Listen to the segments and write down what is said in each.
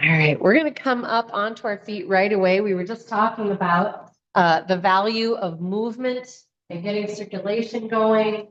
All right, we're going to come up onto our feet right away. We were just talking about the value of movement and getting circulation going.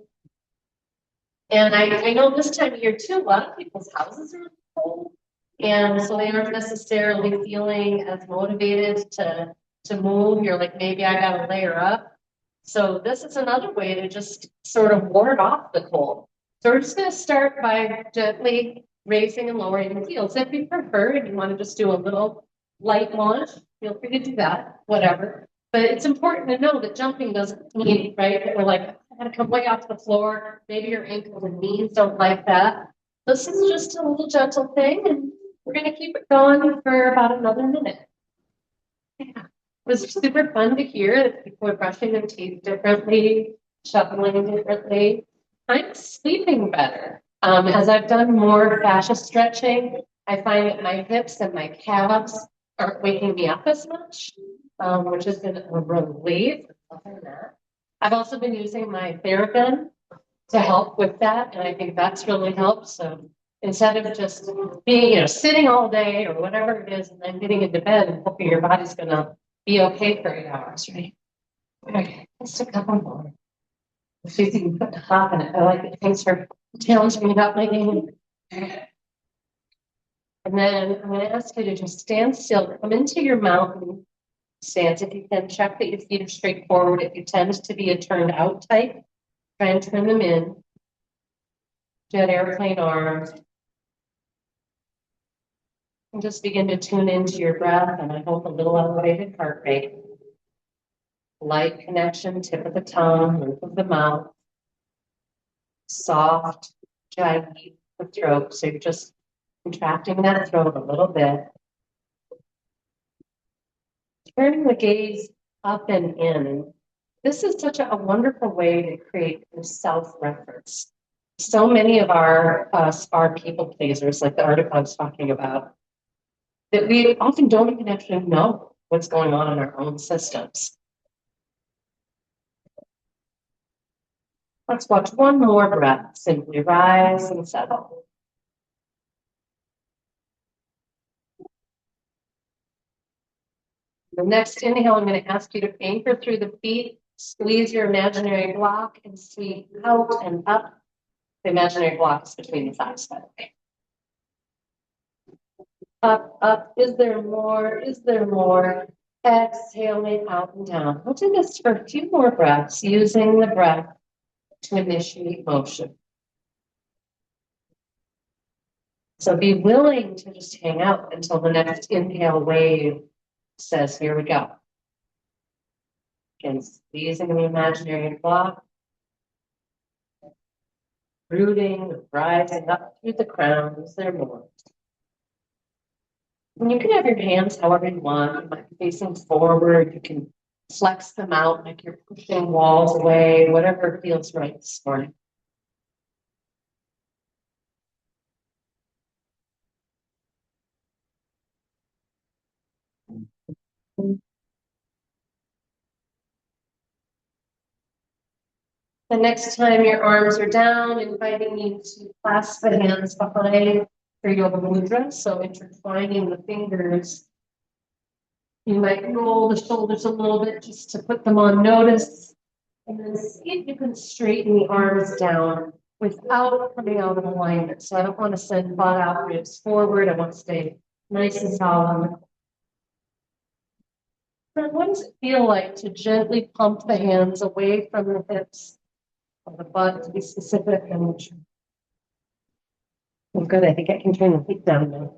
And I know this time of year too, a lot of people's houses are cold. And so they aren't necessarily feeling as motivated to move. You're like, maybe I got to layer up. So this is another way to just sort of ward off the cold. So we're just going to start by gently raising and lowering the heels. If you prefer, and you want to just do a little light launch, feel free to do that, whatever. But it's important to know that jumping doesn't mean, right, that we're like, I gotta come way off the floor. Maybe your ankles and knees don't like that. This is just a little gentle thing, and we're gonna keep it going for about another minute. Yeah. It was super fun to hear that people are brushing their teeth differently, shuffling differently. I'm sleeping better. As I've done more fascia stretching, I find that my hips and my calves aren't waking me up as much, which has been a relief. I've also been using my TheraBand to help with that, and I think that's really helped. So instead of just being, sitting all day or whatever it is, and then getting into bed and hoping your body's gonna be okay for 8 hours, right? Okay, just a couple more. See if you can put the hop in it. I like it. Thanks for challenging me about my game. And then I'm going to ask you to just stand still. Come into your mountain stance. If you can, check that your feet are straight forward. If you tend to be a turned out type, try and turn them in. Jet airplane arms. And just begin to tune into your breath, and I hope a little elevated heart rate. Light connection, tip of the tongue, roof of the mouth. Soft, jaggy the throat. So you're just contracting that throat a little bit. Turning the gaze up and in. This is such a wonderful way to create self-reference. So many of our people pleasers, like the article I was talking about, that we often don't even actually know what's going on in our own systems. Let's watch one more breath. Simply rise and settle. The next inhale, I'm going to ask you to anchor through the feet, squeeze your imaginary block, and sweep out and up. The imaginary block is between the thighs, by the way. Up, up. Is there more? Is there more? Exhaling out and down. We'll do this for a few more breaths, using the breath to initiate motion. So be willing to just hang out until the next inhale wave says, here we go. Again, squeezing the imaginary block. Rooting, rising up through the crown. Is there more? And you can have your hands however you want. You might be facing forward. You can flex them out like you're pushing walls away, whatever feels right this morning. The next time your arms are down, inviting you to clasp the hands behind for yoga mudra. So intertwining the fingers. You might roll the shoulders a little bit just to put them on notice. And then see if you can straighten the arms down without coming out of alignment. So I don't want to send butt out ribs forward. I want to stay nice and solid. And what does it feel like to gently pump the hands away from the hips? The butt to be specific and well, good. I think I can turn the feet down now.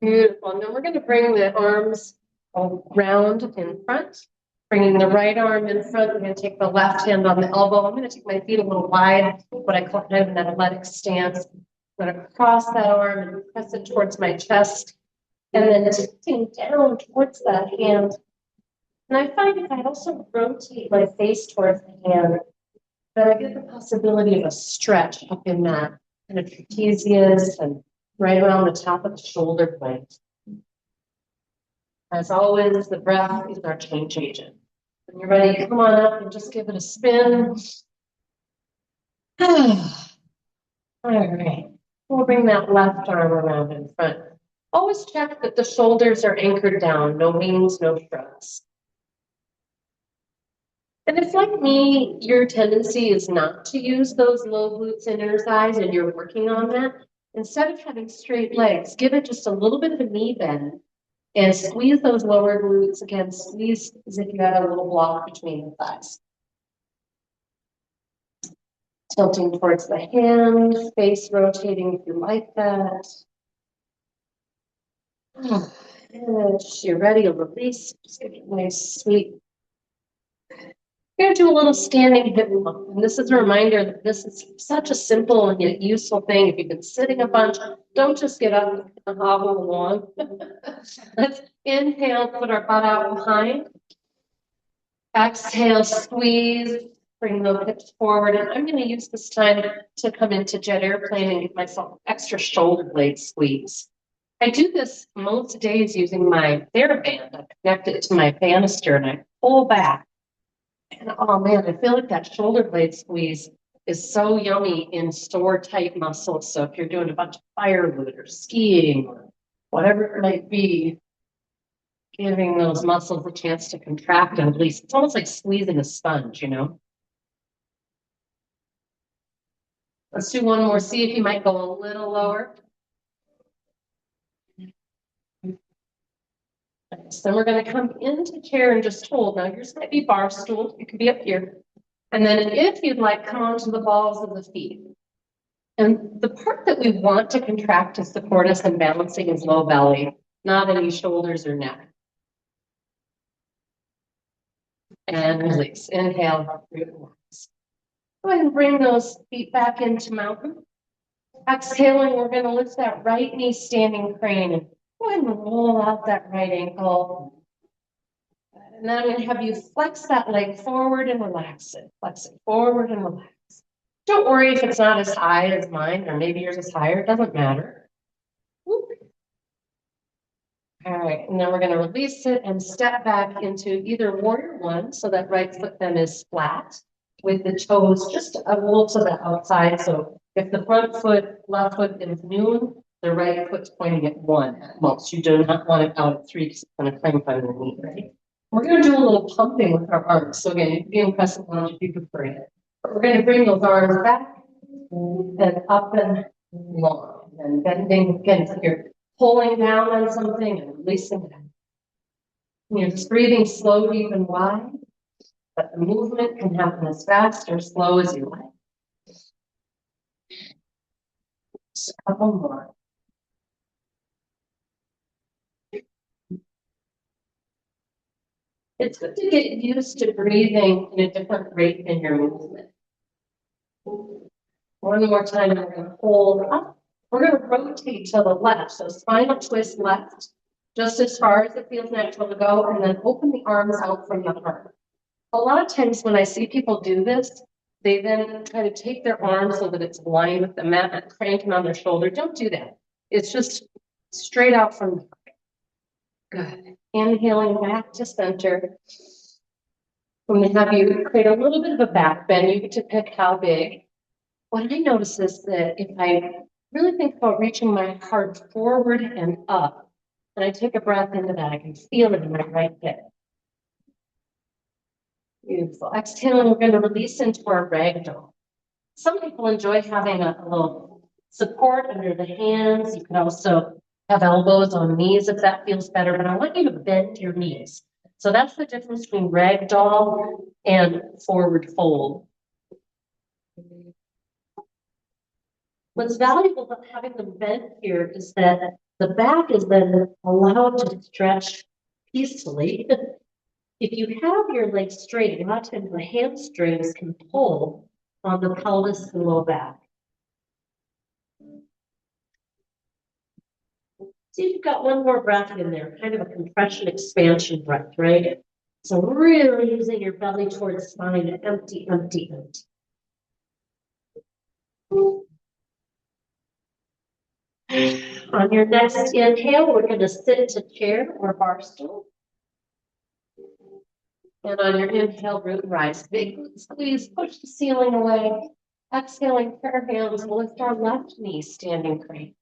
Beautiful. And then we're going to bring the arms round in front, bringing the right arm in front. We're going to take the left hand on the elbow. I'm going to take my feet a little wide, what I call kind of an athletic stance. I'm going to cross that arm and press it towards my chest, and then tilting down towards that hand. And I find if I also rotate my face towards the hand, that I get the possibility of a stretch up in that kind of trapezius and right around the top of the shoulder blade. As always, the breath is our change agent. When you're ready, come on up and just give it a spin. All right. We'll bring that left arm around in front. Always check that the shoulders are anchored down, no leans, no shrugs. And if, like me, your tendency is not to use those low glutes and inner thighs and you're working on that, instead of having straight legs, give it just a little bit of a knee bend and squeeze those lower glutes again, squeeze as if you had a little block between the thighs. Tilting towards the hand, face rotating if you like that. And as you're ready to release, just give it a nice sweet. We're going to do a little standing hip bump. And this is a reminder that this is such a simple and yet useful thing. If you've been sitting a bunch, don't just get up and hobble along. Let's inhale, put our butt out behind. Exhale, squeeze, bring the hips forward. And I'm going to use this time to come into jet airplane and give myself extra shoulder blade squeeze. I do this most days using my TheraBand. I connect it to my banister and I pull back. And oh man, I feel like that shoulder blade squeeze is so yummy in store type muscles. So if you're doing a bunch of firewood or skiing or whatever it might be, giving those muscles a chance to contract and release. It's almost like squeezing a sponge, you know? Let's do one more. See if you might go a little lower. So then we're going to come into chair and just hold. Now yours might be bar stool. You could be up here. And then if you'd like, come onto the balls of the feet. And the part that we want to contract to support us in balancing is low belly, not any shoulders or neck. And release. Inhale. Relax. Go ahead and bring those feet back into mountain. Exhaling, we're going to lift that right knee standing crane. And go ahead and roll out that right ankle. And then I'm going to have you flex that leg forward and relax it. Flex it forward and relax. Don't worry if it's not as high as mine, or maybe yours is higher. It doesn't matter. Whoop. All right, and then we're going to release it and step back into either warrior one, so that right foot then is flat with the toes just a little to the outside. So if the front foot, left foot is noon, the right foot's pointing at one at most. You do not want it out at three because it's going to clamp on your knee, right? We're going to do a little pumping with our arms. So again, you can be in crescent lunge if you prefer it. But we're going to bring those arms back and up and long and bending again. So you're pulling down on something and releasing it. And you're just breathing slow, deep, and wide. But the movement can happen as fast or slow as you like. Just a couple more. It's good to get used to breathing in a different rate than your movement. One more time, we're going to hold up. We're going to rotate to the left. So spinal twist left, just as far as it feels natural to go, and then open the arms out from the heart. A lot of times when I see people do this, they then try to take their arm so that it's aligned with the mat and cranking on their shoulder. Don't do that. It's just straight out from the heart. Good. Inhaling back to center. I'm going to have you create a little bit of a back bend. You get to pick how big. What I notice is that if I really think about reaching my heart forward and up, and I take a breath into that, I can feel it in my right hip. Beautiful. Exhaling, we're going to release into our ragdoll. Some people enjoy having a little support under the hands. You can also have elbows on knees if that feels better, but I want you to bend your knees. So that's the difference between ragdoll and forward fold. What's valuable about having them bent here is that the back is then allowed to stretch peacefully. If you have your legs straight, a lot of times the hamstrings can pull on the pelvis and low back. See if you've got one more breath in there, kind of a compression expansion breath, right? So really using your belly towards spine to empty, empty, empty. On your next inhale, we're going to sit to chair or bar stool. And on your inhale, root and rise. Big squeeze, push the ceiling away. Exhaling, pair hands, lift our left knee, standing crane.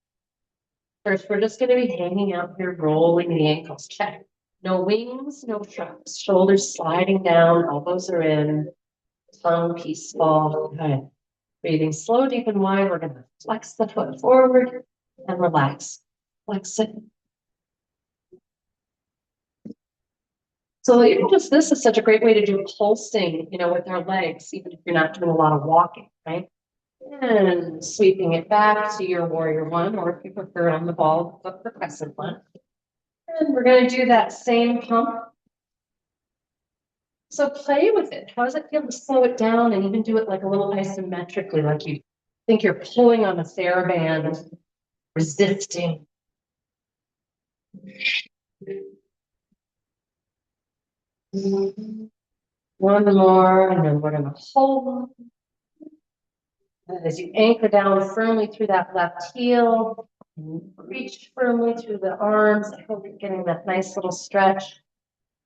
First, we're just going to be hanging out here, rolling the ankles. Check. No wings, no shrugs. Shoulders sliding down, elbows are in, tongue peaceful. Okay. Breathing slow, deep, and wide. We're going to flex the foot forward and relax. Flex it. So even just this is such a great way to do pulsing, with our legs, even if you're not doing a lot of walking, right? And sweeping it back to your warrior one, or if you prefer on the ball, the crescent one. And we're going to do that same pump. So play with it. How does it feel to slow it down and even do it like a little isometrically, like you think you're pulling on a TheraBand, resisting. One more, and then we're going to hold. And as you anchor down firmly through that left heel, and reach firmly through the arms. I hope you're getting that nice little stretch.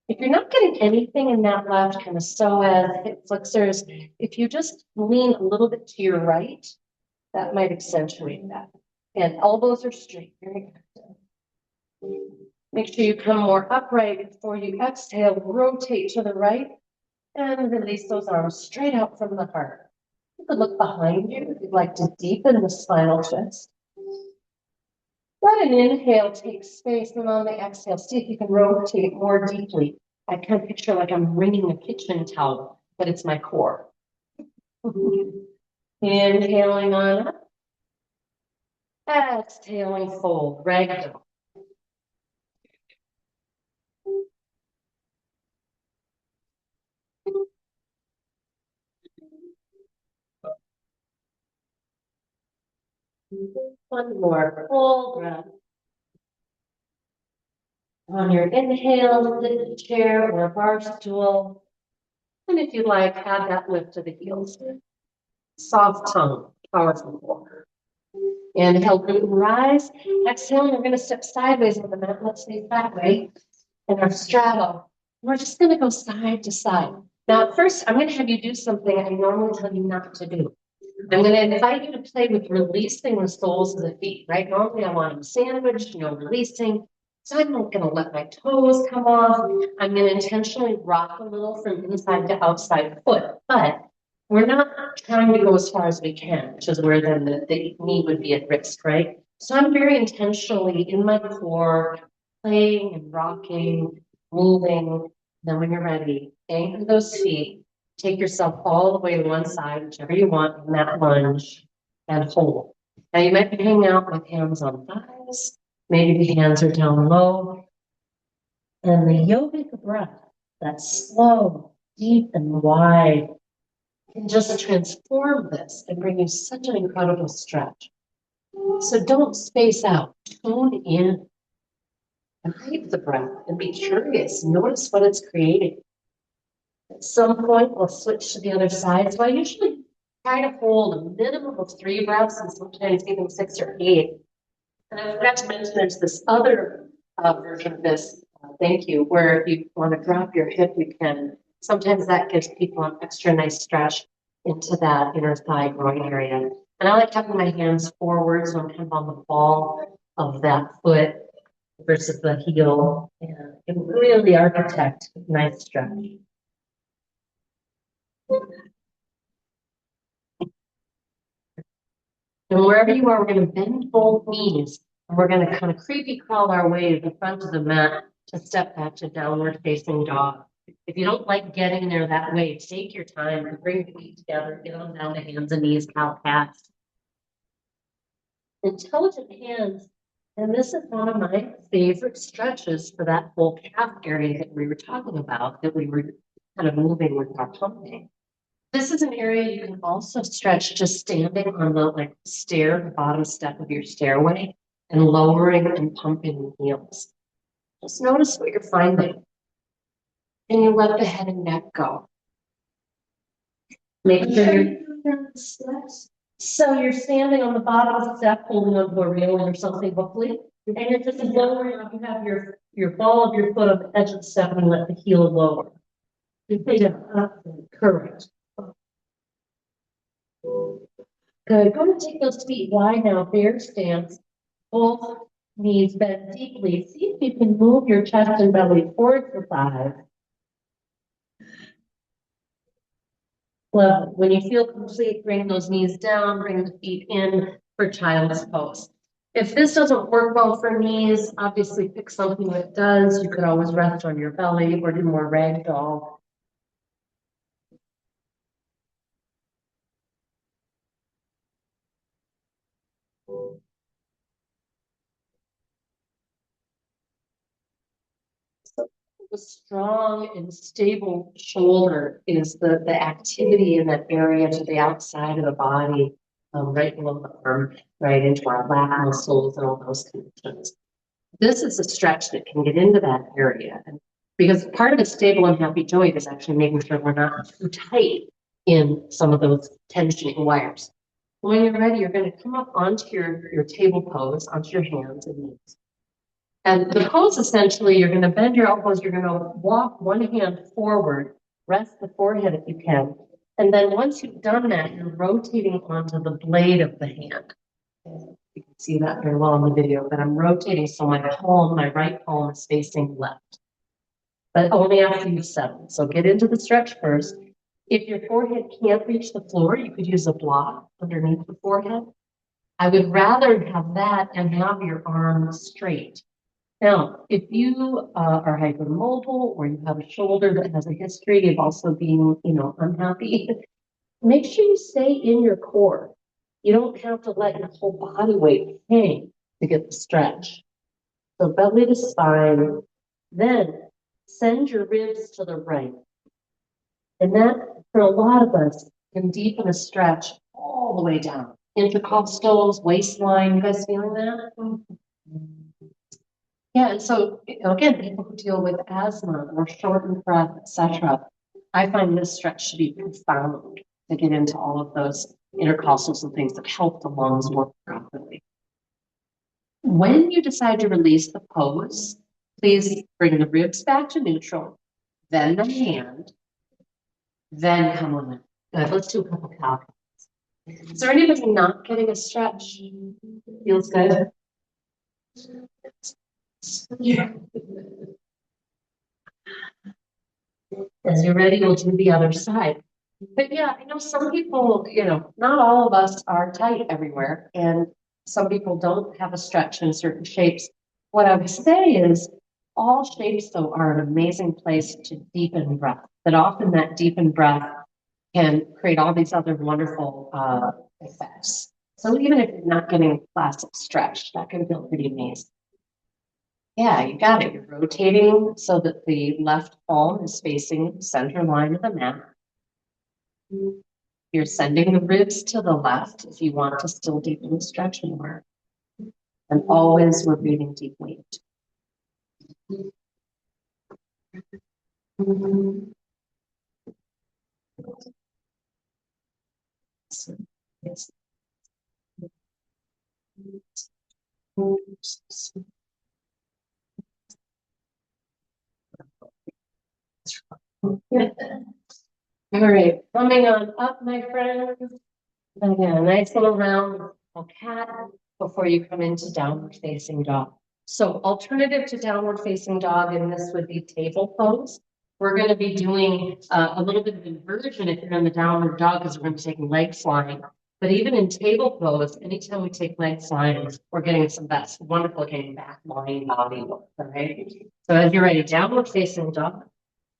If you're not getting anything in that left, kind of psoas, hip flexors, if you just lean a little bit to your right, that might accentuate that. And elbows are straight, very active. Make sure you come more upright before you exhale, rotate to the right, and release those arms straight out from the heart. You could look behind you if you'd like to deepen the spinal twist. Let an inhale take space, and on the exhale, see if you can rotate more deeply. I kind of picture like I'm wringing a kitchen towel, but it's my core. Inhaling on up. Exhaling, fold, ragdoll. One more full breath. On your inhale, lift the chair or a bar stool. And if you like, add that lift to the heels. Soft tongue, powerful core. Inhale, glute and rise. Exhale, we're going to step sideways on the mat. Let's face that way. And our straddle. We're just going to go side to side. Now, at first, I'm going to have you do something I normally tell you not to do. I'm going to invite you to play with releasing the soles of the feet, right? Normally, I want them sandwiched, releasing. So I'm not going to let my toes come off. I'm going to intentionally rock a little from inside to outside foot, but we're not trying to go as far as we can, which is where then the knee would be at risk, right? So I'm very intentionally in my core, playing and rocking, moving. Then when you're ready, anchor those feet. Take yourself all the way to one side, whichever you want in that lunge, and hold. Now you might be hanging out with hands on thighs. Maybe the hands are down low. And the yogic breath, that's slow, deep, and wide, can just transform this and bring you such an incredible stretch. So don't space out. Tune in. Hype the breath and be curious. Notice what it's creating. At some point, we'll switch to the other side. So I usually try to hold a minimum of 3 breaths and sometimes even 6 or 8. And I forgot to mention there's this other version of this, thank you, where if you want to drop your hip, you can. Sometimes that gives people an extra nice stretch into that inner thigh groin area. And I like having my hands forward, so I'm kind of on the ball of that foot versus the heel. And it really architect a nice stretch. And wherever you are, we're going to bend both knees, and we're going to kind of creepy crawl our way to the front of the mat to step back to downward facing dog. If you don't like getting there that way, take your time and bring the feet together, get on down to hands and knees, cow cats. Intelligent hands, and this is one of my favorite stretches for that whole calf area that we were talking about, that we were kind of moving with our pumping. This is an area you can also stretch just standing on the stair, the bottom step of your stairway, and lowering and pumping the heels. Just notice what you're finding. And you let the head and neck go. Make sure you're so you're standing on the bottom of the step, holding onto a railing or something, hopefully, and you're just lowering up. You have your ball of your foot on the edge of the step and let the heel lower. You put it up and correct. Good. Go and take those feet wide now, bear stance. Both knees bend deeply. See if you can move your chest and belly towards the thighs. Well, when you feel complete, bring those knees down, bring the feet in for child's pose. If this doesn't work well for knees, obviously pick something that does. You could always rest on your belly or do more ragdoll. A strong and stable shoulder is the activity in that area to the outside of the body, right below the arm, right into our lat muscles and all those connections. This is a stretch that can get into that area. And because part of a stable and happy joint is actually making sure we're not too tight in some of those tensioning wires. When you're ready, you're going to come up onto your table pose, onto your hands and knees. And the pose, essentially, you're going to bend your elbows, you're going to walk one hand forward, rest the forehead if you can. And then once you've done that, you're rotating onto the blade of the hand. You can see that very well in the video, but I'm rotating so my palm, my right palm is facing left. But only after you've settled. So get into the stretch first. If your forehead can't reach the floor, you could use a block underneath the forehead. I would rather have that and have your arm straight. Now, if you are hypermobile or you have a shoulder that has a history of also being, unhappy, make sure you stay in your core. You don't have to let your whole body weight hang to get the stretch. So belly to spine, then send your ribs to the right. And that, for a lot of us, can deepen a stretch all the way down. Intercostals, waistline, you guys feeling that? Yeah, and so again, people who deal with asthma or shortened breath, etc., I find this stretch to be profound to get into all of those intercostals and things that help the lungs work properly. When you decide to release the pose, please bring the ribs back to neutral, then the hand, then come on in. Good. Let's do a couple counts. Is there anybody not getting a stretch? Feels good? Yeah. As you're ready, we'll do the other side. But yeah, I know some people, not all of us are tight everywhere, and some people don't have a stretch in certain shapes. What I would say is all shapes, though, are an amazing place to deepen breath. That often that deepened breath can create all these other wonderful effects. So even if you're not getting a classic stretch, that can feel pretty amazing. Yeah, you got it. You're rotating so that the left palm is facing center line of the mat. You're sending the ribs to the left if you want to still deepen the stretch more. And always we're breathing deeply. Yes. All right, coming on up, my friends. Again, a nice little round cat before you come into downward facing dog. So alternative to downward facing dog, and this would be table pose. We're going to be doing a little bit of inversion if you're in the downward dog because we're going to be taking leg flying. But even in table pose, anytime we take leg flying, we're getting some that wonderful getting back lying body work, right? So as you're ready, downward facing dog.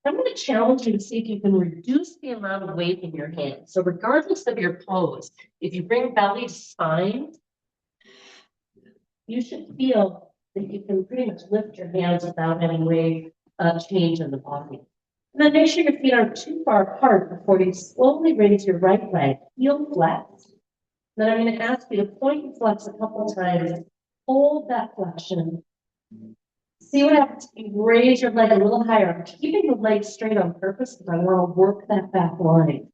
I'm going to challenge you to see if you can reduce the amount of weight in your hands. So regardless of your pose, if you bring belly to spine, you should feel that you can pretty much lift your hands without any weight change in the body. And then make sure your feet aren't too far apart before you slowly raise your right leg, heel flex. Then I'm going to ask you to point and flex a couple times. Hold that flexion. See what happens if you raise your leg a little higher. I'm keeping the leg straight on purpose because I want to work that back line.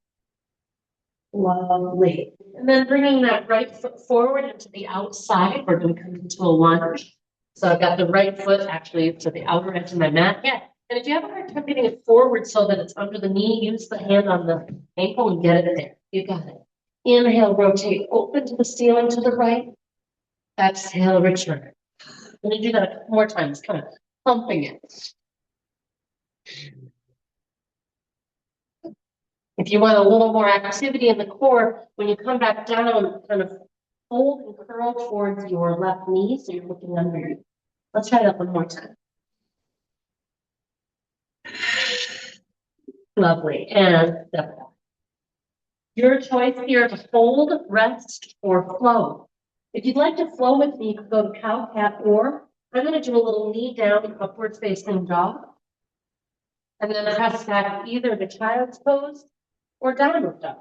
Lovely. And then bringing that right foot forward into the outside, we're going to come into a lunge. So I've got the right foot actually to the outer edge of my mat. Yeah. And if you have a hard time getting it forward so that it's under the knee, use the hand on the ankle and get it there. You got it. Inhale, rotate, open to the ceiling to the right. Exhale, return. I'm going to do that a couple more times, kind of pumping it. If you want a little more activity in the core, when you come back down, kind of fold and curl towards your left knee, so you're looking under you. Let's try that one more time. Lovely, and step back. Your choice here to hold, rest, or flow. If you'd like to flow with me, you could go to cow, cat, or I'm going to do a little knee down, upward facing dog. And then press back either to child's pose or downward dog.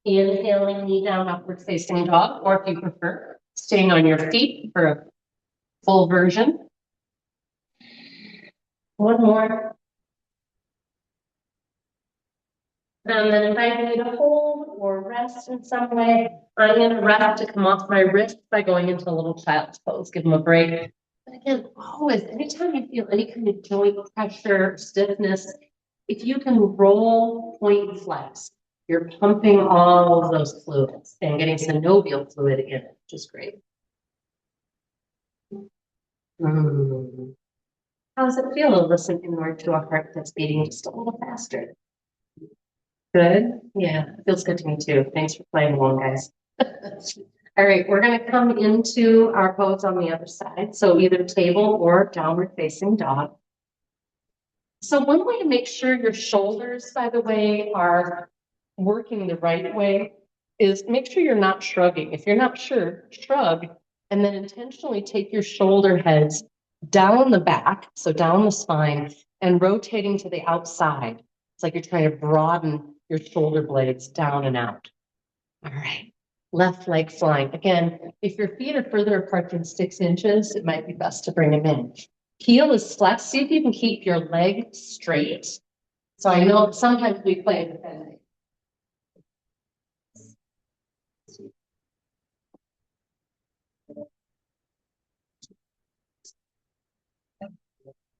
Inhaling, knee down, upward facing dog, or if you prefer, staying on your feet for a full version. One more. And then inviting you to hold or rest in some way. I'm going to rest to come off my wrist by going into a little child's pose. Give them a break. But again, always, anytime you feel any kind of joint pressure, stiffness, if you can roll, point, and flex, you're pumping all of those fluids and getting synovial fluid in it, which is great. How does it feel to listen inward to a heart that's beating just a little faster? Good? Yeah, it feels good to me too. Thanks for playing along, guys. All right, we're going to come into our pose on the other side. So either table or downward facing dog. So one way to make sure your shoulders, by the way, are working the right way is make sure you're not shrugging. If you're not sure, shrug, and then intentionally take your shoulder heads down the back, so down the spine, and rotating to the outside. It's like you're trying to broaden your shoulder blades down and out. All right, left leg flying. Again, if your feet are further apart than 6 inches, it might be best to bring them in. Heel is flat. See if you can keep your leg straight. So I know sometimes we play defending.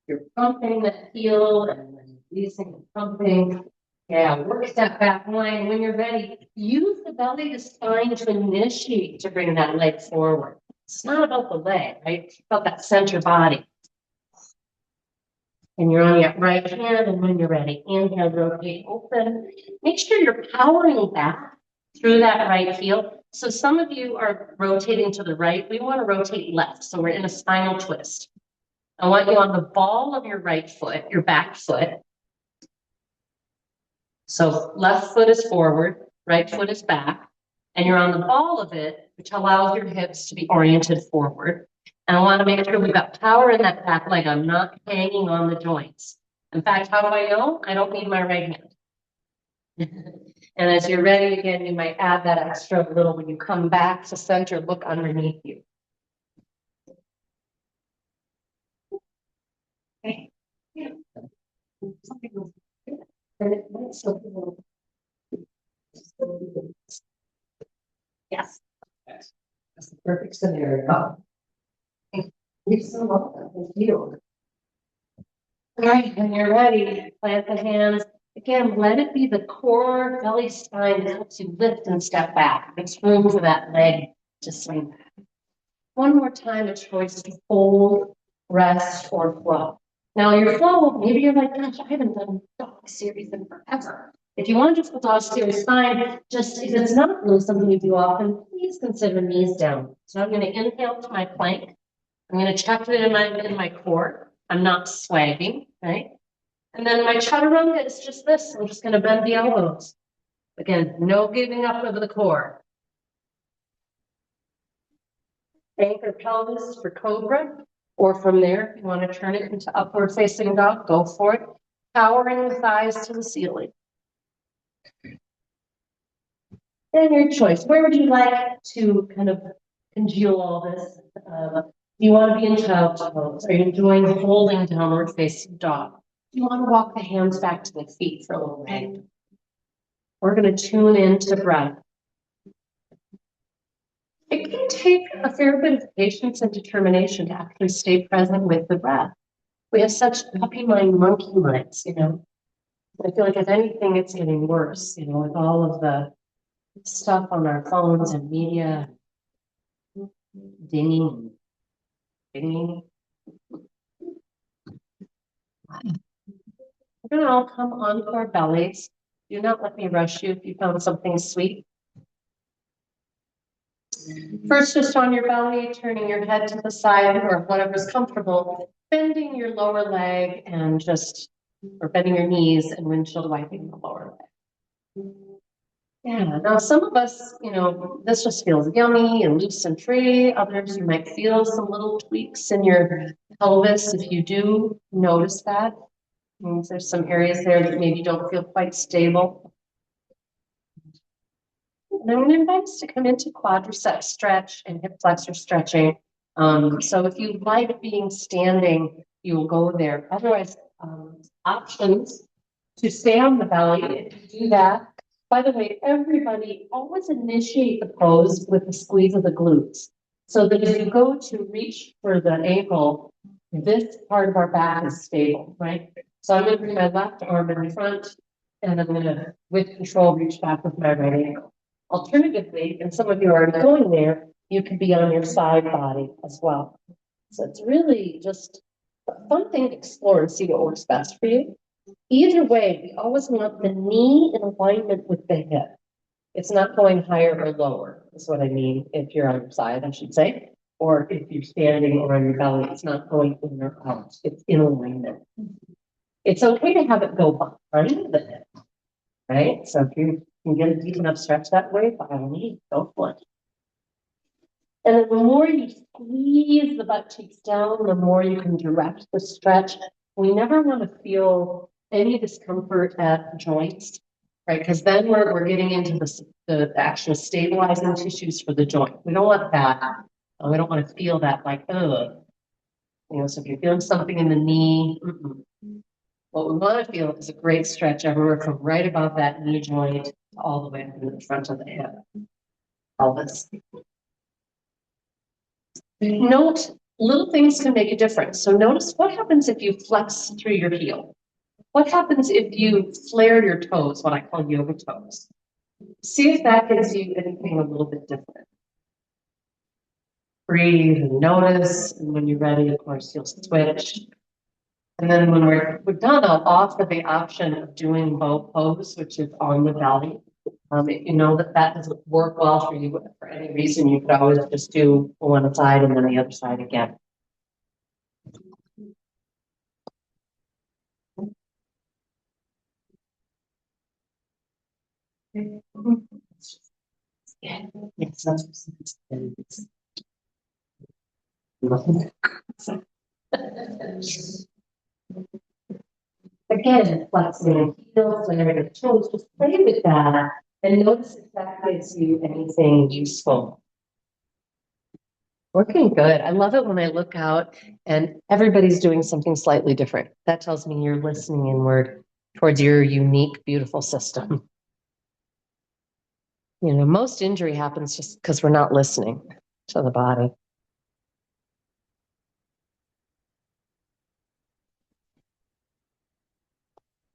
You're pumping that heel and then releasing and pumping. Yeah, work that back line. When you're ready, use the belly to spine to initiate to bring that leg forward. It's not about the leg, right? It's about that center body. And you're on your right hand, and when you're ready, inhale, rotate, open. Make sure you're powering back through that right heel. So some of you are rotating to the right. We want to rotate left. So we're in a spinal twist. I want you on the ball of your right foot, your back foot. So left foot is forward, right foot is back, and you're on the ball of it, which allows your hips to be oriented forward. And I want to make sure we've got power in that back leg. I'm not hanging on the joints. In fact, how do I know? I don't need my right hand. And as you're ready again, you might add that extra little when you come back to center, look underneath you. Okay. Yeah. Yes. That's the perfect scenario. You're so welcome. Thank you. All right, when you're ready, plant the hands. Again, let it be the core belly spine that helps you lift and step back. Makes room for that leg to swing back. One more time, a choice to hold, rest, or flow. Now your flow, maybe you're like, gosh, I haven't done dog series in forever. If you want to do the dog series, fine. Just if it's not really something you do often, please consider knees down. So I'm going to inhale to my plank. I'm going to check it in my core. I'm not swagging, right? And then my chaturanga is just this. I'm just going to bend the elbows. Again, no giving up over the core. Anchor pelvis for cobra, or from there, if you want to turn it into upward facing dog, go for it. Powering the thighs to the ceiling. And your choice. Where would you like to kind of congeal all this? Do you want to be in child's pose? Are you enjoying holding downward facing dog? Do you want to walk the hands back to the feet for a little bit? We're going to tune into breath. It can take a fair bit of patience and determination to actually stay present with the breath. We have such puppy mind, monkey minds, you know. I feel like if anything, it's getting worse, with all of the stuff on our phones and media, dinging, dinging. We're gonna all come onto our bellies. Do not let me rush you if you found something sweet. First, just on your belly, turning your head to the side or whatever's comfortable, bending your lower leg and or bending your knees and windshield wiping the lower leg. Yeah, now some of us, this just feels yummy and loose and free. Others, you might feel some little tweaks in your pelvis. If you do notice that, means there's some areas there that maybe don't feel quite stable. And I'm going to invite us to come into quadricep stretch and hip flexor stretching. So if you like being standing, you will go there. Otherwise, options to stay on the belly. If you do that, by the way, everybody always initiate the pose with the squeeze of the glutes. So that if you go to reach for the ankle, this part of our back is stable, right? So I'm going to bring my left arm in front, and I'm going to, with control, reach back with my right ankle. Alternatively, and some of you are going there, you could be on your side body as well. So it's really just a fun thing to explore and see what works best for you. Either way, we always want the knee in alignment with the hip. It's not going higher or lower, is what I mean, if you're on your side, I should say. Or if you're standing or on your belly, it's not going in or out. It's in alignment. It's okay to have it go behind the hip, right? So if you can get a deep enough stretch that way, by all means, go for it. And then the more you squeeze the butt cheeks down, the more you can direct the stretch. We never want to feel any discomfort at joints, right? Because then we're getting into the actual stabilizing tissues for the joint. We don't want that. We don't want to feel that like, ugh. So if you're feeling something in the knee, what we want to feel is a great stretch everywhere from right above that knee joint all the way up to the front of the hip. Pelvis. Note, little things can make a difference. So notice what happens if you flex through your heel. What happens if you flare your toes, what I call yoga toes? See if that gives you anything a little bit different. Breathe and notice, and when you're ready, of course, you'll switch. And then when we're done, I'll offer the option of doing bow pose, which is on the belly. If you know that doesn't work well for you for any reason, you could always just do one side and then the other side again. Yes, that's again, flexing heel, flaring the toes, just play with that and notice if that gives you anything useful. Working good. I love it when I look out and everybody's doing something slightly different. That tells me you're listening inward towards your unique, beautiful system. Most injury happens just because we're not listening to the body.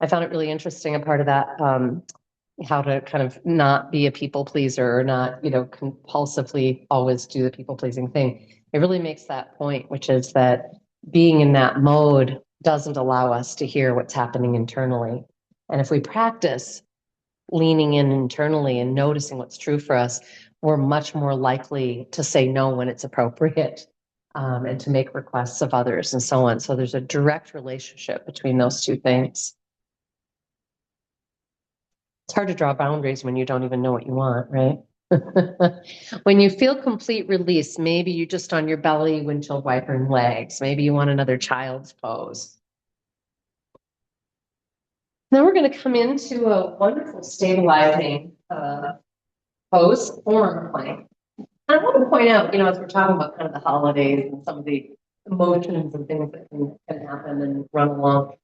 I found it really interesting, a part of that, how to kind of not be a people pleaser or not, compulsively always do the people pleasing thing. It really makes that point, which is that being in that mode doesn't allow us to hear what's happening internally. And if we practice leaning in internally and noticing what's true for us, we're much more likely to say no when it's appropriate, and to make requests of others and so on. So there's a direct relationship between those two things. It's hard to draw boundaries when you don't even know what you want, right? When you feel complete release, maybe you're just on your belly, windshield wipering legs. Maybe you want another child's pose. Now we're going to come into a wonderful stabilizing pose, forearm plank. I want to point out, as we're talking about kind of the holidays and some of the emotions and things that can happen and run along,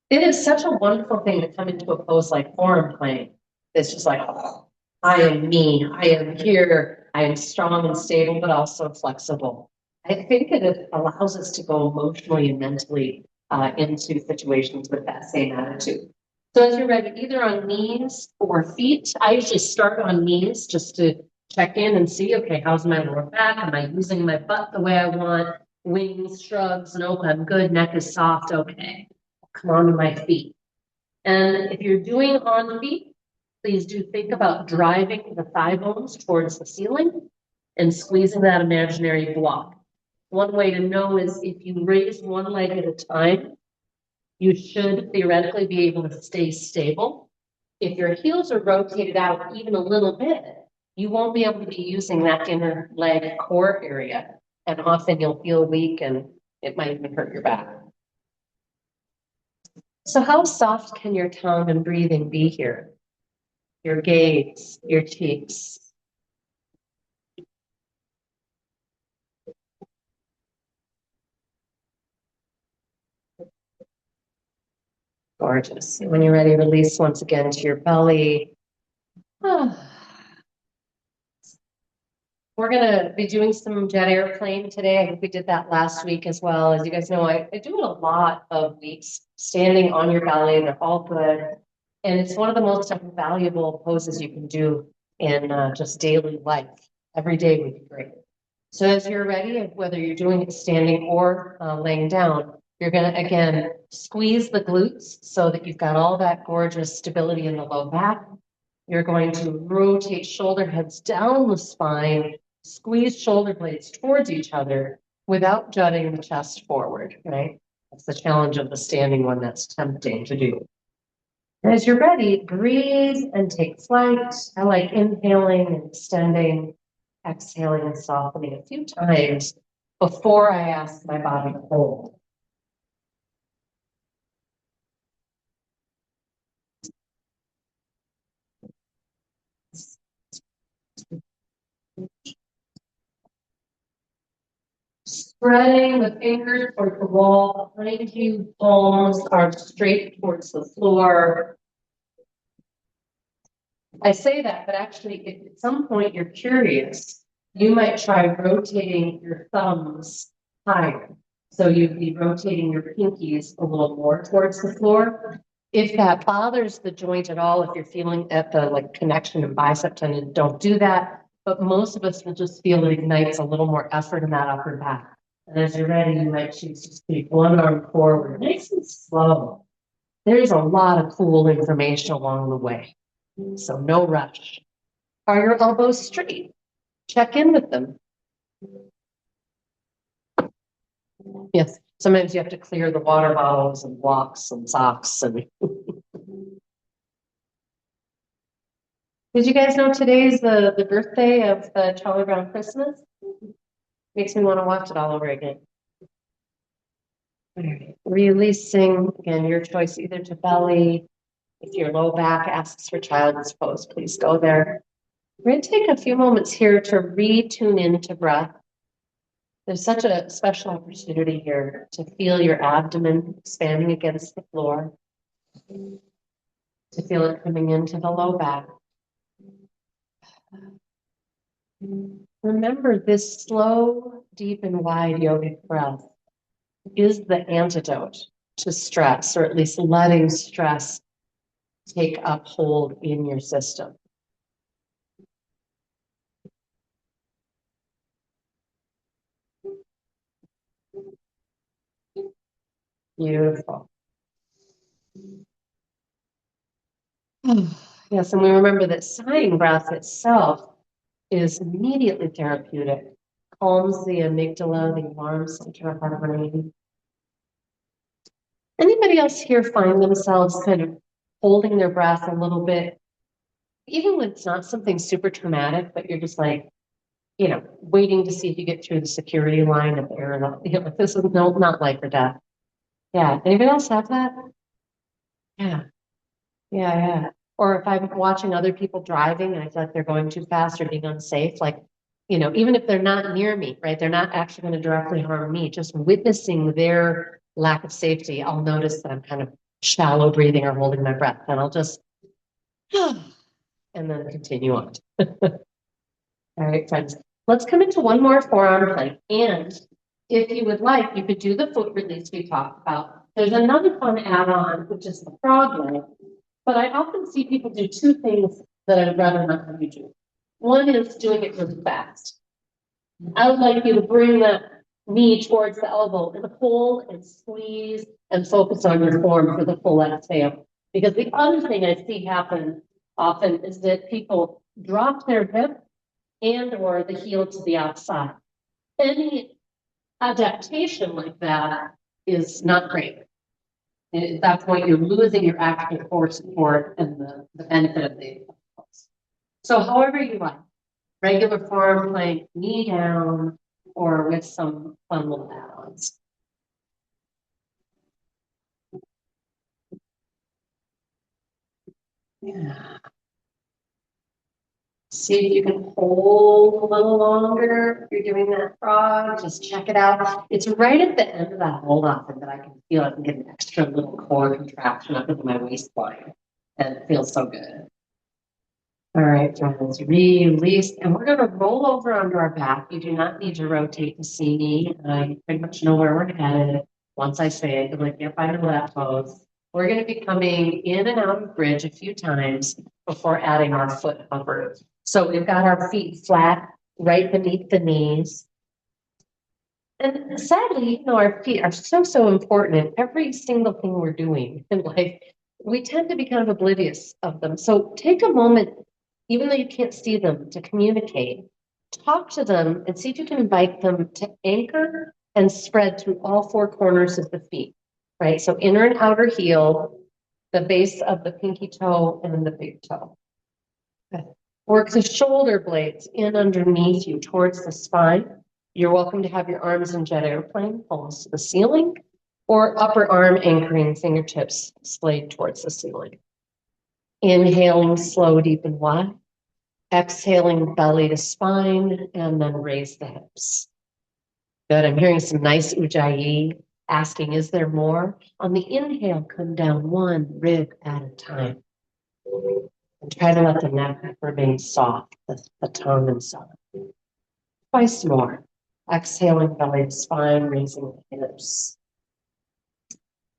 it is such a wonderful thing to come into a pose like forearm plank. It's just like, oh, I am me, I am here, I am strong and stable, but also flexible. I think it allows us to go emotionally and mentally into situations with that same attitude. So as you're ready, either on knees or feet, I usually start on knees just to check in and see, okay, how's my lower back? Am I using my butt the way I want? Wings, shrugs, nope, I'm good. Neck is soft, okay. Come on to my feet. And if you're doing on feet, please do think about driving the thigh bones towards the ceiling and squeezing that imaginary block. One way to know is if you raise one leg at a time, you should theoretically be able to stay stable. If your heels are rotated out even a little bit, you won't be able to be using that inner leg core area. And often you'll feel weak and it might even hurt your back. So how soft can your tongue and breathing be here? Your gaze, your cheeks. Gorgeous. And when you're ready, release once again to your belly. We're going to be doing some jet airplane today. I think we did that last week as well. As you guys know, I do it a lot of weeks, standing on your belly. They're all good. And it's one of the most valuable poses you can do in just daily life. Every day would be great. So as you're ready, whether you're doing it standing or laying down, you're going to, again, squeeze the glutes so that you've got all that gorgeous stability in the low back. You're going to rotate shoulder heads down the spine, squeeze shoulder blades towards each other without jutting the chest forward, right? That's the challenge of the standing one that's tempting to do. As you're ready, breathe and take flight. I like inhaling and extending, exhaling and softening a few times before I ask my body to hold. Spreading the fingers towards the wall behind you, palms are straight towards the floor. I say that, but actually, if at some point you're curious, you might try rotating your thumbs higher. So you'd be rotating your pinkies a little more towards the floor. If that bothers the joint at all, if you're feeling at the connection of bicep tendon, don't do that. But most of us will just feel it ignites a little more effort in that upper back. And as you're ready, you might choose to take one arm forward, nice and slow. There's a lot of cool information along the way. So no rush. Are your elbows straight? Check in with them. Yes, sometimes you have to clear the water bottles and blocks and socks. And did you guys know today's the birthday of the Charlie Brown Christmas? Makes me want to watch it all over again. All right. Releasing, again, your choice either to belly. If your low back asks for child's pose, please go there. We're going to take a few moments here to retune into breath. There's such a special opportunity here to feel your abdomen expanding against the floor, to feel it coming into the low back. Remember, this slow, deep, and wide yogic breath is the antidote to stress, or at least letting stress take up hold in your system. Beautiful. Yes, and we remember that sighing breath itself is immediately therapeutic, calms the amygdala, the alarm center of our brain. Anybody else here find themselves kind of holding their breath a little bit, even when it's not something super traumatic, but you're just waiting to see if you get through the security line at the airline. This is not life or death. Yeah. Anybody else have that? Yeah. Yeah. Or if I'm watching other people driving and I feel like they're going too fast or being unsafe, even if they're not near me, right? They're not actually going to directly harm me. Just witnessing their lack of safety, I'll notice that I'm kind of shallow breathing or holding my breath. And I'll just, and then continue on. All right, friends. Let's come into one more forearm plank. And if you would like, you could do the foot release we talked about. There's another fun add-on, which is the frog leg. But I often see people do two things that I'd rather not have you do. One is doing it really fast. I would like you to bring that knee towards the elbow and pull and squeeze and focus on your form for the full exhale. Because the other thing I see happen often is that people drop their hip and or the heel to the outside. Any adaptation like that is not great. And at that point, you're losing your actual core support and the benefit of the pulse. So however you like, regular form, plank, knee down, or with some fun little add-ons. Yeah. See if you can hold a little longer. If you're doing that frog, just check it out. It's right at the end of that hold often that I can feel I can get an extra little core contraction up into my waistline. And it feels so good. All right, friends, release. And we're going to roll over onto our back. You do not need to rotate to see me. I pretty much know where we're headed. Once I say it, you're like, yep, I know that pose. We're going to be coming in and out of bridge a few times before adding our foot hover. So we've got our feet flat right beneath the knees. And sadly, you know, our feet are so important in every single thing we're doing in life. We tend to be kind of oblivious of them. So take a moment, even though you can't see them, to communicate. Talk to them and see if you can invite them to anchor and spread through all four corners of the feet, right? So inner and outer heel, the base of the pinky toe, and then the big toe. Okay. Work the shoulder blades in underneath you towards the spine. You're welcome to have your arms in jet airplane, palms to the ceiling, or upper arm anchoring fingertips splayed towards the ceiling. Inhaling slow, deep, and wide. Exhaling belly to spine, and then raise the hips. Good, I'm hearing some nice ujjayi, asking, is there more? On the inhale, come down one rib at a time. And try to let the neck remain soft, the tongue and soft. Twice more. Exhaling belly to spine, raising the hips.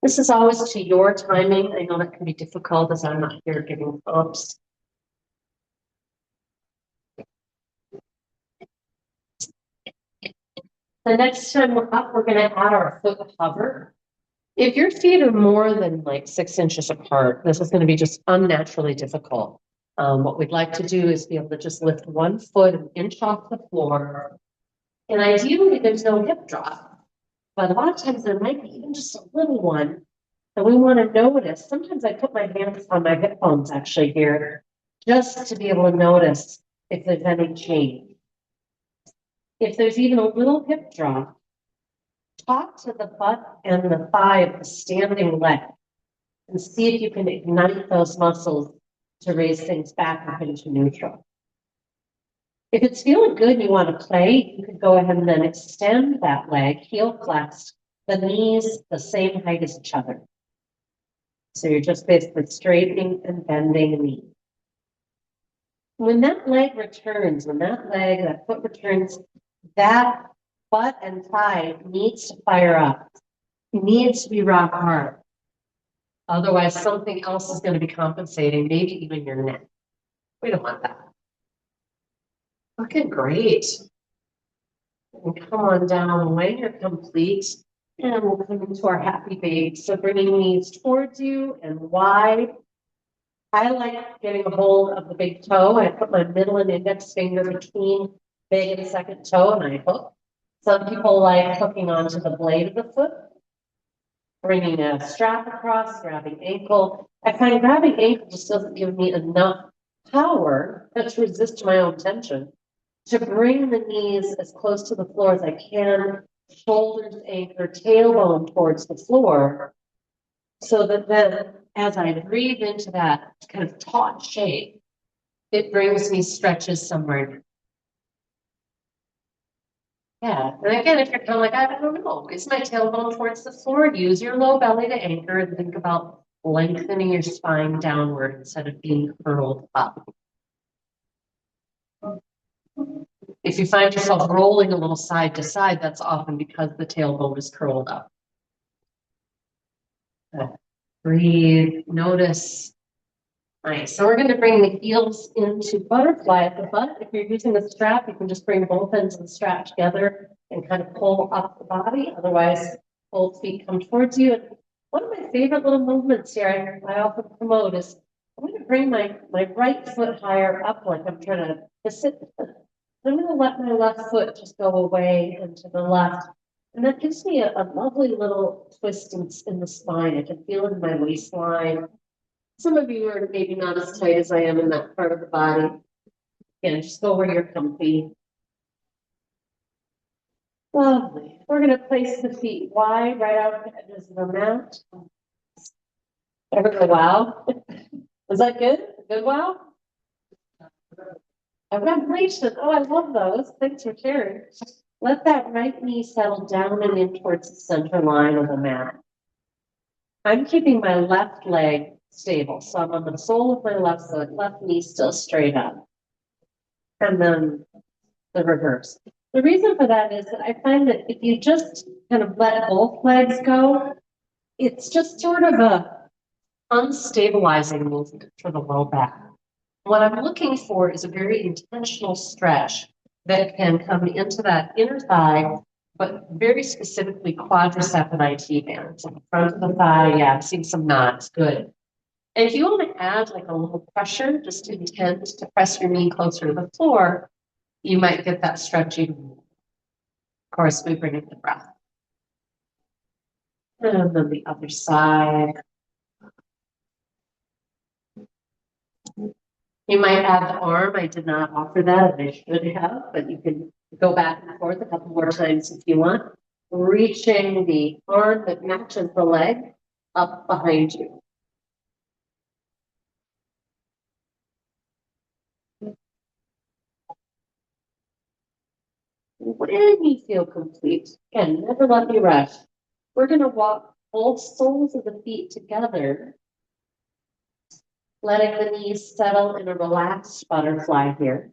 This is always to your timing. I know that can be difficult as I'm not here giving prompts. The next time we're up, we're going to add our foot hover. If your feet are more than like 6 inches apart, this is going to be just unnaturally difficult. What we'd like to do is be able to just lift one foot an inch off the floor. And ideally, there's no hip drop. But a lot of times there might be even just a little one that we want to notice. Sometimes I put my hands on my hip bones actually here, just to be able to notice if there's any change. If there's even a little hip drop, talk to the butt and the thigh of the standing leg and see if you can ignite those muscles to raise things back up into neutral. If it's feeling good and you want to play, you could go ahead and then extend that leg, heel flexed, the knees the same height as each other. So you're just basically straightening and bending the knee. When that leg returns, that foot returns, that butt and thigh needs to fire up. It needs to be rock hard. Otherwise, something else is going to be compensating, maybe even your neck. We don't want that. Okay, great. And come on down when you're complete. And we'll come into our happy baby. So bringing knees towards you and wide. I like getting a hold of the big toe. I put my middle and index finger between big and second toe and I hook. Some people like hooking onto the blade of the foot. Bringing a strap across, grabbing ankle. I find grabbing ankle just doesn't give me enough power to resist my own tension to bring the knees as close to the floor as I can, shoulders anchor, tailbone towards the floor, so that then as I breathe into that kind of taut shape, it brings me stretches somewhere. Yeah, and again, if you're kind of like, I don't know, is my tailbone towards the floor? Use your low belly to anchor and think about lengthening your spine downward instead of being curled up. If you find yourself rolling a little side to side, that's often because the tailbone is curled up. Breathe, notice Nice. So we're going to bring the heels into butterfly at the butt. If you're using the strap, you can just bring both ends of the strap together and kind of pull up the body. Otherwise, both feet come towards you. And one of my favorite little movements here I often promote is I'm going to bring my right foot higher up like I'm trying to kiss it. I'm going to let my left foot just go away and to the left. And that gives me a lovely little twist in the spine. I can feel it in my waistline. Some of you are maybe not as tight as I am in that part of the body. Again, just go where you're comfy. Lovely. We're going to place the feet wide right out the edges of the mat. Everybody, wow. Was that good? Good wow? Congratulations. Oh, I love those. Thanks for sharing. Let that right knee settle down and in towards the center line of the mat. I'm keeping my left leg stable. So I'm on the sole of my left foot, left knee still straight up. And then the reverse. The reason for that is that I find that if you just kind of let both legs go, it's just sort of a unstabilizing movement for the low back. What I'm looking for is a very intentional stretch that can come into that inner thigh, but very specifically quadricep and IT bands. In front of the thigh, yeah, I'm seeing some knots, good. And if you want to add like a little pressure, just intent to press your knee closer to the floor, you might get that stretch even more. Of course, we bring in the breath. And then the other side. You might add the arm. I did not offer that, and I should have, but you can go back and forth a couple more times if you want. Reaching the arm that matches the leg up behind you. When you feel complete, again, never let me rush. We're going to walk both soles of the feet together, letting the knees settle in a relaxed butterfly here.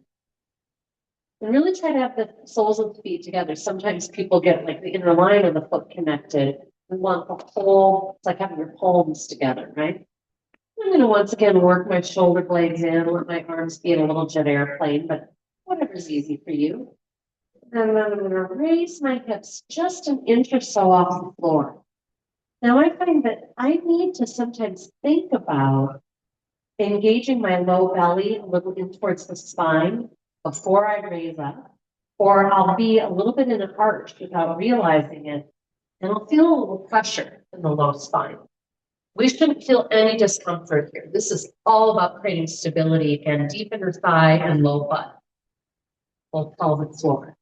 And really try to have the soles of the feet together. Sometimes people get like the inner line of the foot connected. We want the whole, it's like having your palms together, right? I'm going to once again work my shoulder blades in, let my arms be in a little jet airplane, but whatever's easy for you. And then I'm going to raise my hips just an inch or so off the floor. Now I find that I need to sometimes think about engaging my low belly a little in towards the spine before I raise up, or I'll be a little bit in an arch without realizing it, and I'll feel a little pressure in the low spine. We shouldn't feel any discomfort here. This is all about creating stability and deep inner thigh and low butt, both pelvic floor.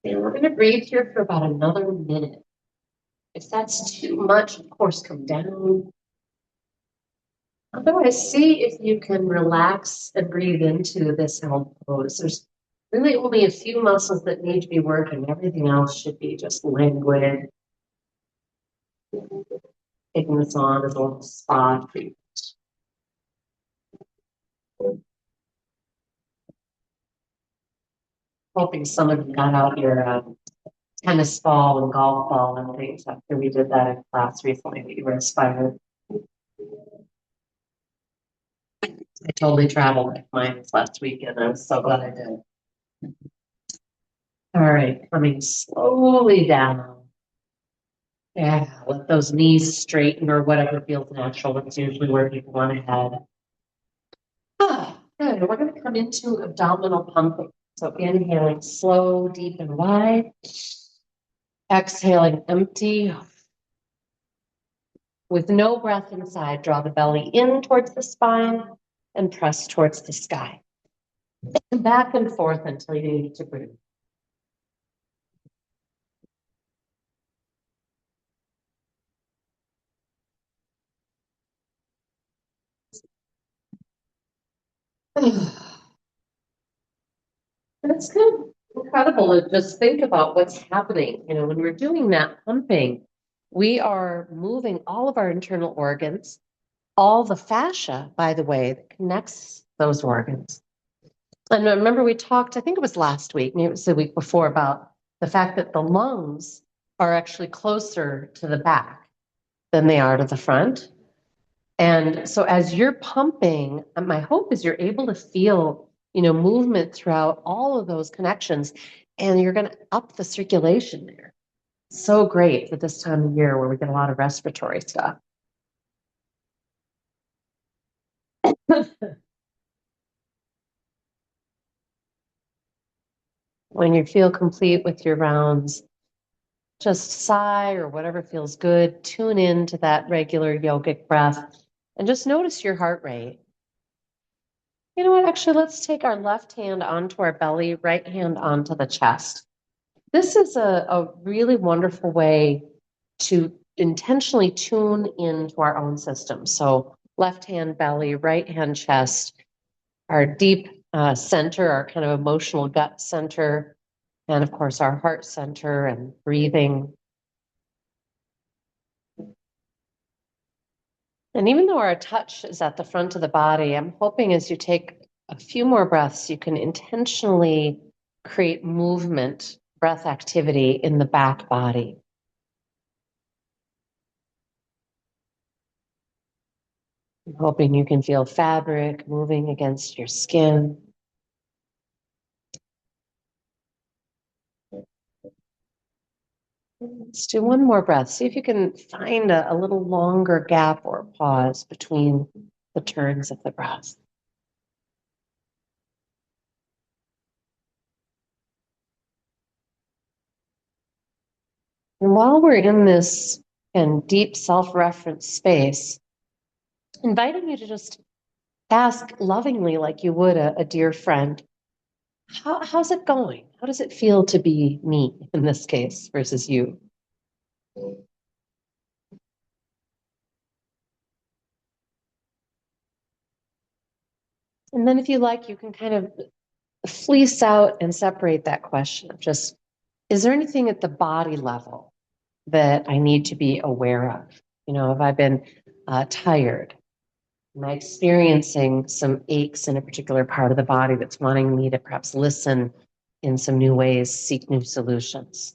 And we're going to breathe here for about another minute. If that's too much, of course, come down. Otherwise, see if you can relax and breathe into this held pose. There's really only a few muscles that need to be working. Everything else should be just languid. Taking this on as a little spa treatment. Hoping some of you got out your tennis ball and golf ball and things after we did that in class recently, that you were inspired. I totally traveled with mine last weekend. I was so glad I did. All right, coming slowly down. Yeah, let those knees straighten or whatever feels natural. That's usually where people want to head. Good. We're going to come into abdominal pumping. So inhaling slow, deep, and wide. Exhaling empty. With no breath inside, draw the belly in towards the spine and press towards the sky. And back and forth until you need to breathe. It's kind of incredible to just think about what's happening. You know, when we're doing that pumping, we are moving all of our internal organs, all the fascia, by the way, that connects those organs. And remember we talked, I think it was last week, maybe it was the week before, about the fact that the lungs are actually closer to the back than they are to the front. And so as you're pumping, my hope is you're able to feel, movement throughout all of those connections, and you're going to up the circulation there. So great for this time of year where we get a lot of respiratory stuff. When you feel complete with your rounds, just sigh or whatever feels good. Tune in to that regular yogic breath and just notice your heart rate. You know what? Actually, let's take our left hand onto our belly, right hand onto the chest. This is a really wonderful way to intentionally tune into our own system. So left hand belly, right hand chest, our deep center, our kind of emotional gut center, and of course our heart center and breathing. And even though our touch is at the front of the body, I'm hoping as you take a few more breaths, you can intentionally create movement, breath activity in the back body. I'm hoping you can feel fabric moving against your skin. Let's do one more breath. See if you can find a little longer gap or pause between the turns of the breath. And while we're in this deep self-reference space, inviting you to just ask lovingly, like you would a dear friend, how's it going? How does it feel to be me in this case versus you? And then if you like, you can kind of fleece out and separate that question of just, is there anything at the body level that I need to be aware of? Have I been tired? Am I experiencing some aches in a particular part of the body that's wanting me to perhaps listen in some new ways, seek new solutions?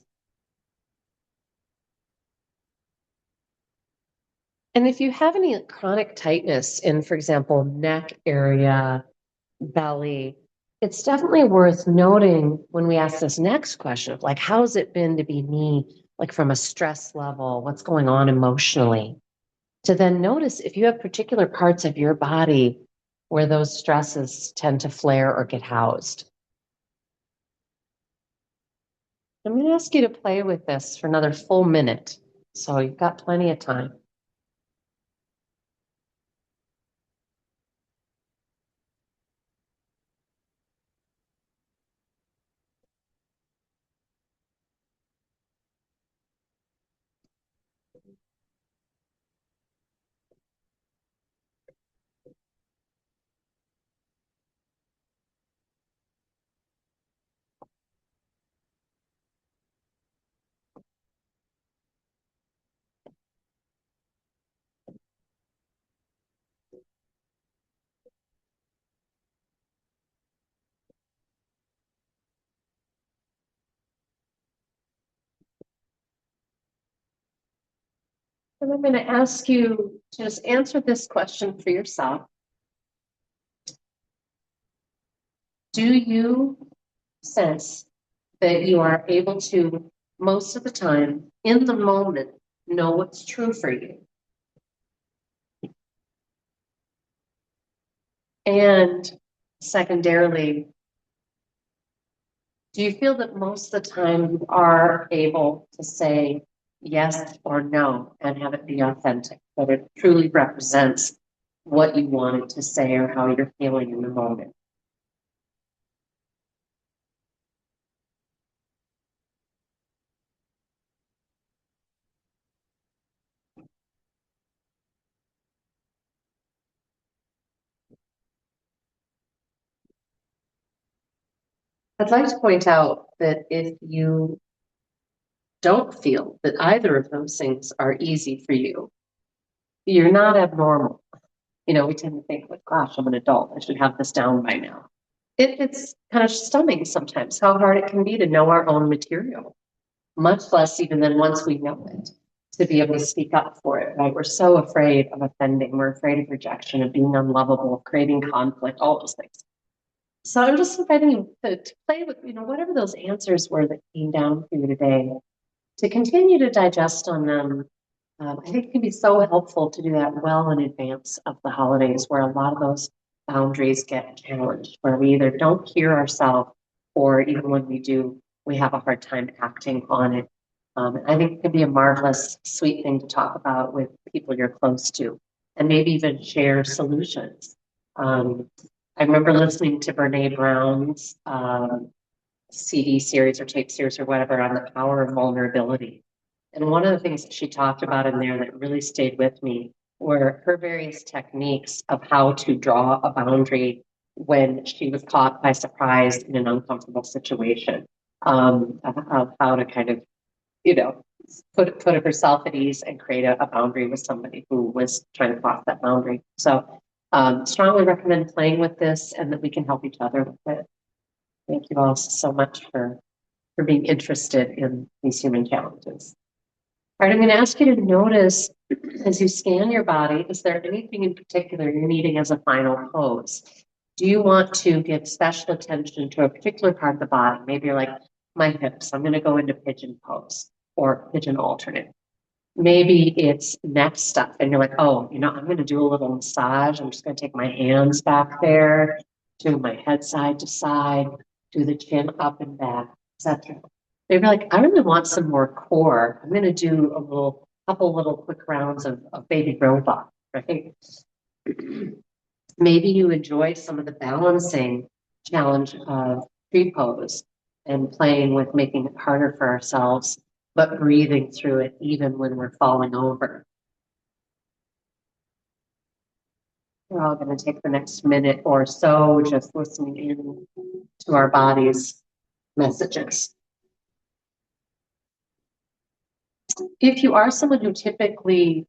And if you have any chronic tightness in, for example, neck area, belly, it's definitely worth noting when we ask this next question of like, how's it been to be me, like from a stress level, what's going on emotionally? To then notice if you have particular parts of your body where those stresses tend to flare or get housed. I'm going to ask you to play with this for another full minute. So you've got plenty of time. And I'm going to ask you to just answer this question for yourself. Do you sense that you are able to, most of the time, in the moment, know what's true for you? And secondarily, do you feel that most of the time you are able to say yes or no and have it be authentic, that it truly represents what you wanted to say or how you're feeling in the moment? I'd like to point out that if you don't feel that either of those things are easy for you, you're not abnormal. We tend to think, like, gosh, I'm an adult. I should have this down by now. It's kind of stunning sometimes how hard it can be to know our own material, much less even than once we know it, to be able to speak up for it, right? We're so afraid of offending. We're afraid of rejection, of being unlovable, of creating conflict, all those things. So I'm just inviting you to play with, whatever those answers were that came down for you today, to continue to digest on them. I think it can be so helpful to do that well in advance of the holidays, where a lot of those boundaries get challenged, where we either don't hear ourselves, or even when we do, we have a hard time acting on it. I think it can be a marvelous, sweet thing to talk about with people you're close to, and maybe even share solutions. I remember listening to Brene Brown's CD series or tape series or whatever on the power of vulnerability. And one of the things that she talked about in there that really stayed with me were her various techniques of how to draw a boundary when she was caught by surprise in an uncomfortable situation, of how to kind of, you know, put herself at ease and create a boundary with somebody who was trying to cross that boundary. So strongly recommend playing with this and that we can help each other with it. Thank you all so much for being interested in these human challenges. All right, I'm going to ask you to notice as you scan your body, is there anything in particular you're needing as a final pose? Do you want to give special attention to a particular part of the body? Maybe you're like, my hips, I'm going to go into pigeon pose or pigeon alternate. Maybe it's neck stuff and you're like, oh, I'm going to do a little massage. I'm just going to take my hands back there, do my head side to side, do the chin up and back, etc. Maybe like, I really want some more core. I'm going to do couple little quick rounds of baby robot, right? Maybe you enjoy some of the balancing challenge of tree pose and playing with making it harder for ourselves, but breathing through it even when we're falling over. We're all going to take the next minute or so just listening in to our body's messages. If you are someone who typically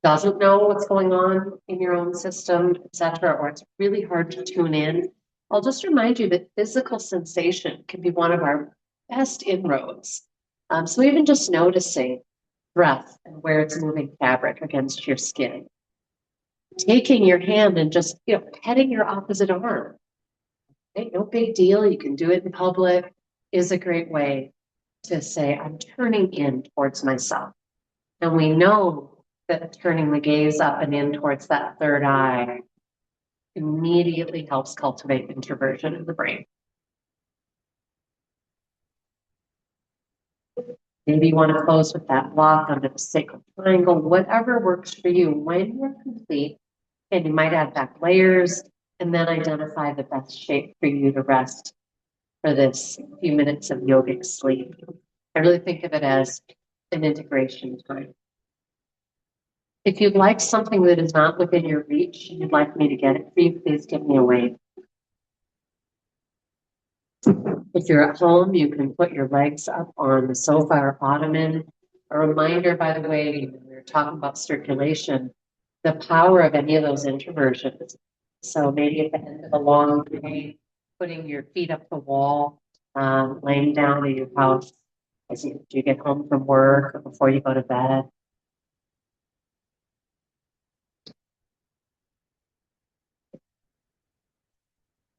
doesn't know what's going on in your own system, etc., or it's really hard to tune in, I'll just remind you that physical sensation can be one of our best inroads. So even just noticing breath and where it's moving fabric against your skin, taking your hand and just petting your opposite arm. Okay, no big deal. You can do it in public. Is a great way to say I'm turning in towards myself. And we know that turning the gaze up and in towards that third eye immediately helps cultivate introversion in the brain. Maybe you want to close with that block under the sacral triangle, whatever works for you. When you're complete, and you might add back layers and then identify the best shape for you to rest for this few minutes of yogic sleep. I really think of it as an integration time. If you'd like something that is not within your reach and you'd like me to get it for you, please give me a wave. If you're at home, you can put your legs up on the sofa or ottoman. A reminder, by the way, when we were talking about circulation, the power of any of those introversions. So maybe at the end of a long day, putting your feet up the wall, laying down in your house as you get home from work or before you go to bed.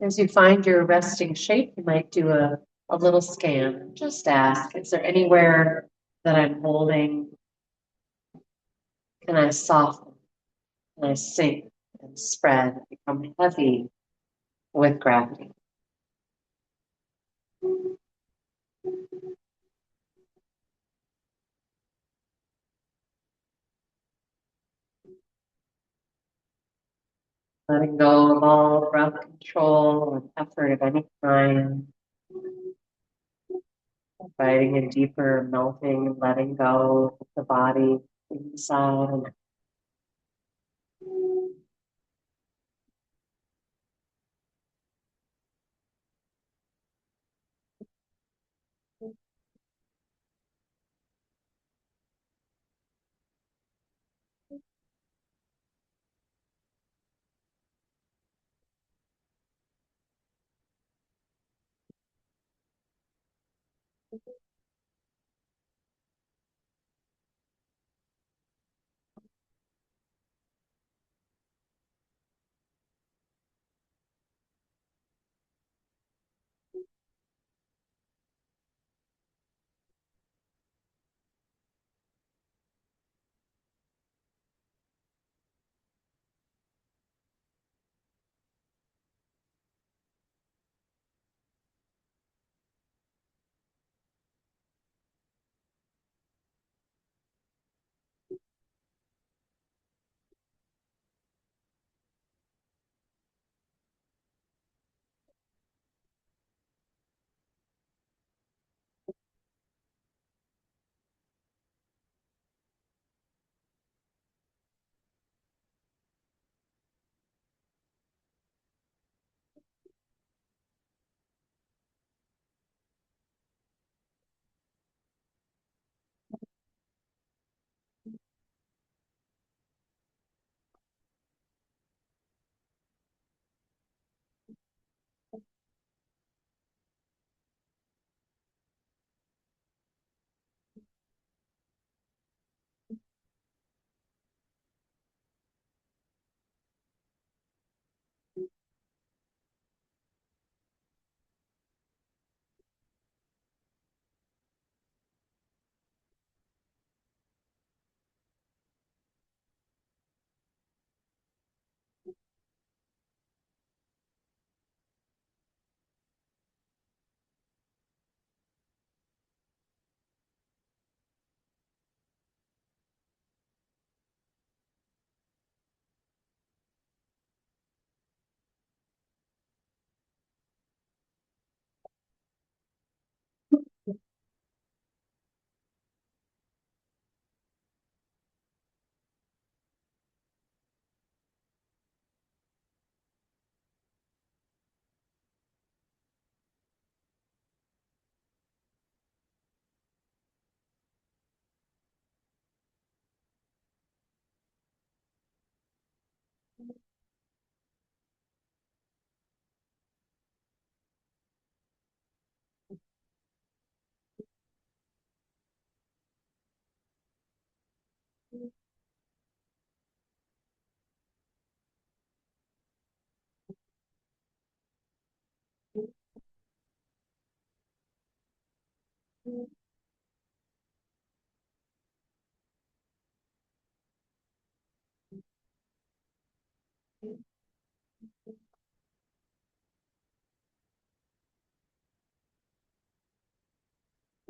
As you find your resting shape, you might do a little scan. Just ask, is there anywhere that I'm holding? Can I soften? Can I sink and spread, become heavy with gravity? Letting go of all breath control and effort of any kind. Inviting a deeper melting, letting go of the body inside and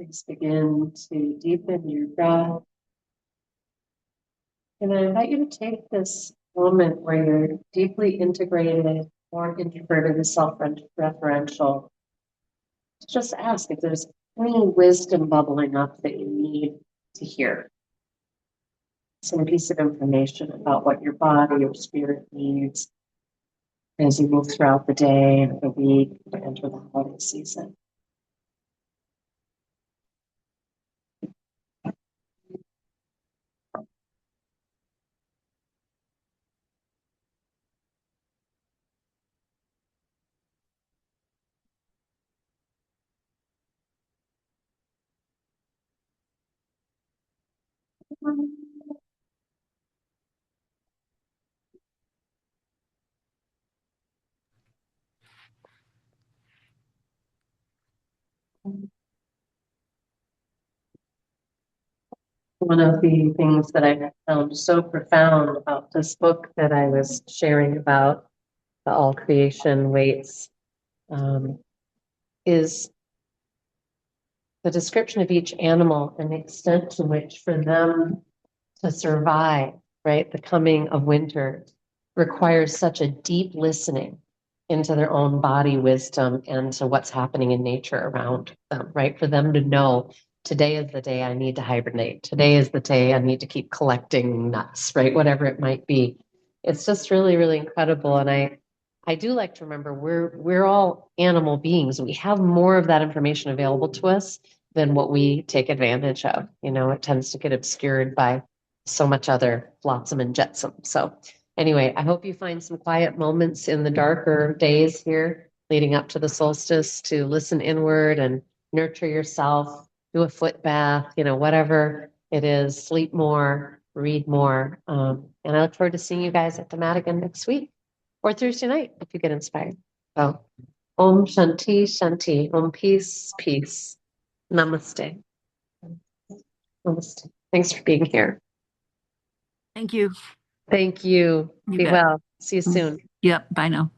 Please begin to deepen your breath. And I invite you to take this moment where you're deeply integrated, more introverted and self-referential. Just ask if there's any wisdom bubbling up that you need to hear. Some piece of information about what your body or spirit needs as you move throughout the day and the week to enter the holiday season. One of the things that I found so profound about this book that I was sharing about, the All Creation Waits, is the description of each animal and the extent to which for them to survive, right, the coming of winter requires such a deep listening into their own body wisdom and to what's happening in nature around them, right? For them to know today is the day I need to hibernate. Today is the day I need to keep collecting nuts, right? Whatever it might be. It's just really, really incredible. And I do like to remember we're all animal beings. We have more of that information available to us than what we take advantage of. You know, it tends to get obscured by so much other flotsam and jetsam. So anyway, I hope you find some quiet moments in the darker days here leading up to the solstice to listen inward and nurture yourself, do a foot bath, you know, whatever it is, sleep more, read more. And I look forward to seeing you guys at the Mat again next week or Thursday night if you get inspired. So Om Shanti Shanti, Om Peace, Peace. Namaste. Namaste. Thanks for being here. Thank you. Thank you. You Be bet. well. See you soon. Yep. Bye now.